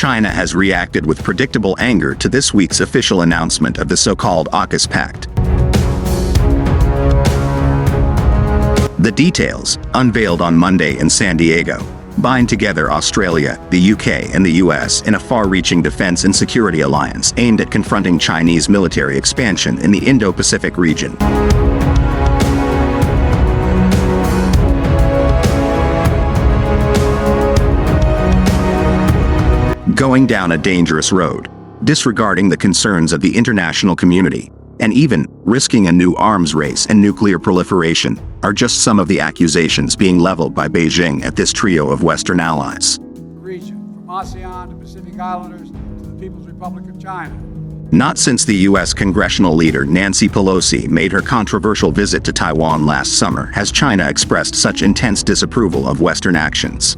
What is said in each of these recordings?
China has reacted with predictable anger to this week's official announcement of the so-called AUKUS Pact. The details, unveiled on Monday in San Diego, bind together Australia, the UK, and the US in a far-reaching defense and security alliance aimed at confronting Chinese military expansion in the Indo-Pacific region. Going down a dangerous road, disregarding the concerns of the international community, and even risking a new arms race and nuclear proliferation, are just some of the accusations being leveled by Beijing at this trio of Western allies. Region, from ASEAN to Pacific Islanders to the People's Republic of China. Not since the U.S. congressional leader Nancy Pelosi made her controversial visit to Taiwan last summer has China expressed such intense disapproval of Western actions.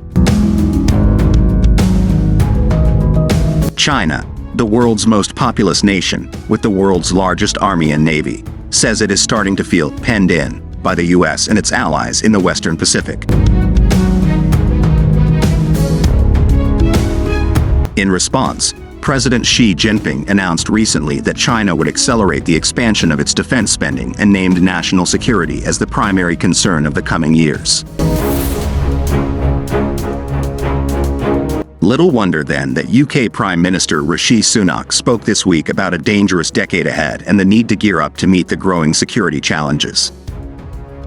China, the world's most populous nation, with the world's largest army and navy, says it is starting to feel penned in by the U.S. and its allies in the Western Pacific. In response, President Xi Jinping announced recently that China would accelerate the expansion of its defense spending and named national security as the primary concern of the coming years. Little wonder then that UK Prime Minister Rishi Sunak spoke this week about a dangerous decade ahead and the need to gear up to meet the growing security challenges.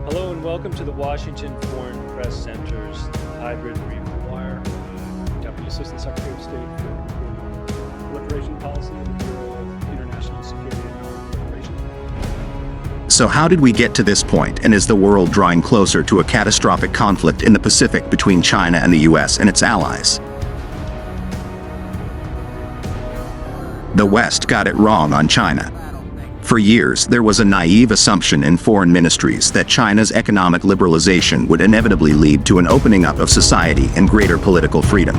Hello and welcome to the Washington Foreign Press Center's Hybrid Brief the Wire. Deputy Assistant Secretary of State for Proliferation Policy and the Bureau of International Security and Non-Proliferation. So how did we get to this point, and is the world drawing closer to a catastrophic conflict in the Pacific between China and the US and its allies? The West got it wrong on China. For years, there was a naive assumption in foreign ministries that China's economic liberalization would inevitably lead to an opening up of society and greater political freedom.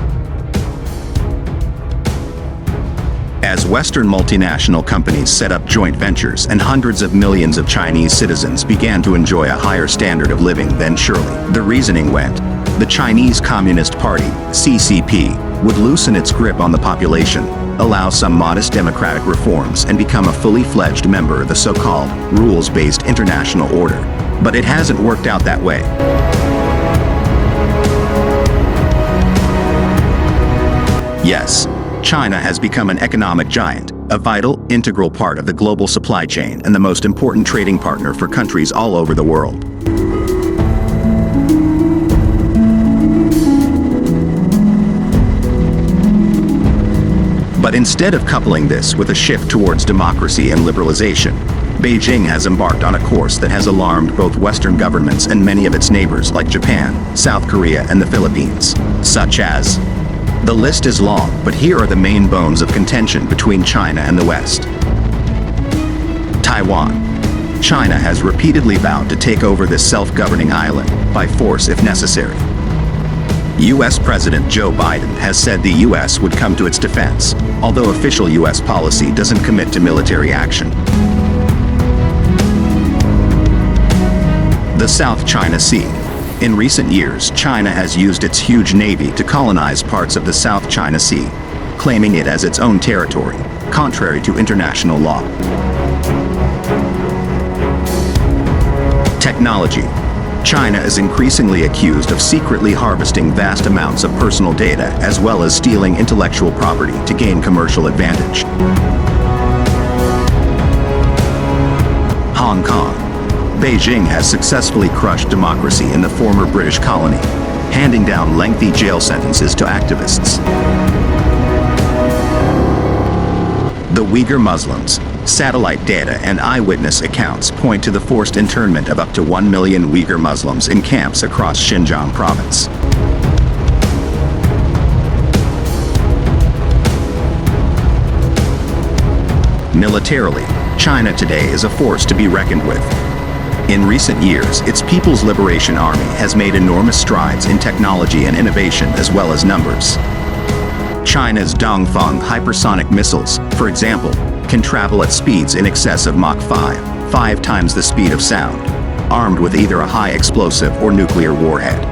As Western multinational companies set up joint ventures and hundreds of millions of Chinese citizens began to enjoy a higher standard of living, then surely, the reasoning went, the Chinese Communist Party, CCP, would loosen its grip on the population, allow some modest democratic reforms, and become a fully fledged member of the so-called rules-based international order. But it hasn't worked out that way. Yes, China has become an economic giant, a vital, integral part of the global supply chain and the most important trading partner for countries all over the world. But instead of coupling this with a shift towards democracy and liberalization, Beijing has embarked on a course that has alarmed both Western governments and many of its neighbors like Japan, South Korea, and the Philippines, such as... The list is long, but here are the main bones of contention between China and the West. Taiwan. China has repeatedly vowed to take over this self-governing island, by force if necessary. U.S. President Joe Biden has said the U.S. would come to its defense, although official U.S. policy doesn't commit to military action. The South China Sea. In recent years, China has used its huge navy to colonize parts of the South China Sea, claiming it as its own territory, contrary to international law. Technology. China is increasingly accused of secretly harvesting vast amounts of personal data as well as stealing intellectual property to gain commercial advantage. Hong Kong. Beijing has successfully crushed democracy in the former British colony, handing down lengthy jail sentences to activists. The Uyghur Muslims. Satellite data and eyewitness accounts point to the forced internment of up to 1 million Uyghur Muslims in camps across Xinjiang province. Militarily, China today is a force to be reckoned with. In recent years, its People's Liberation Army has made enormous strides in technology and innovation as well as numbers. China's Dongfeng hypersonic missiles, for example, can travel at speeds in excess of Mach 5, 5 times the speed of sound, armed with either a high explosive or nuclear warhead.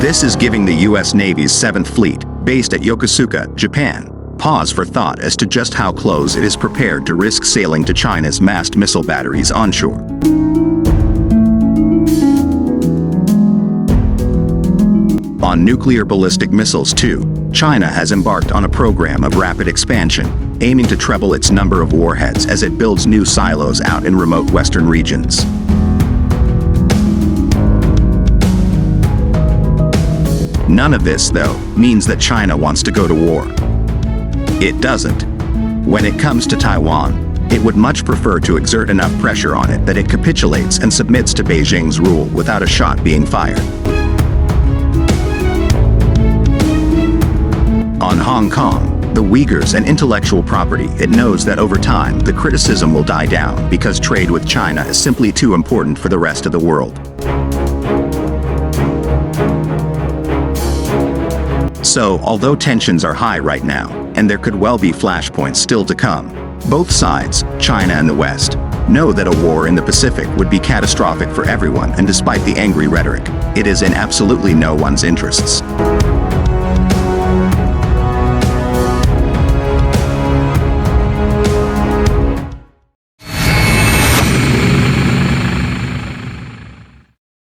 This is giving the U.S. Navy's 7th Fleet, based at Yokosuka, Japan, pause for thought as to just how close it is prepared to risk sailing to China's massed missile batteries onshore. On nuclear ballistic missiles too, China has embarked on a program of rapid expansion, aiming to treble its number of warheads as it builds new silos out in remote western regions. None of this, though, means that China wants to go to war. It doesn't. When it comes to Taiwan, it would much prefer to exert enough pressure on it that it capitulates and submits to Beijing's rule without a shot being fired. On Hong Kong, the Uyghurs and intellectual property, it knows that over time the criticism will die down because trade with China is simply too important for the rest of the world. So, although tensions are high right now, and there could well be flashpoints still to come, both sides, China and the West, know that a war in the Pacific would be catastrophic for everyone, and despite the angry rhetoric, it is in absolutely no one's interests.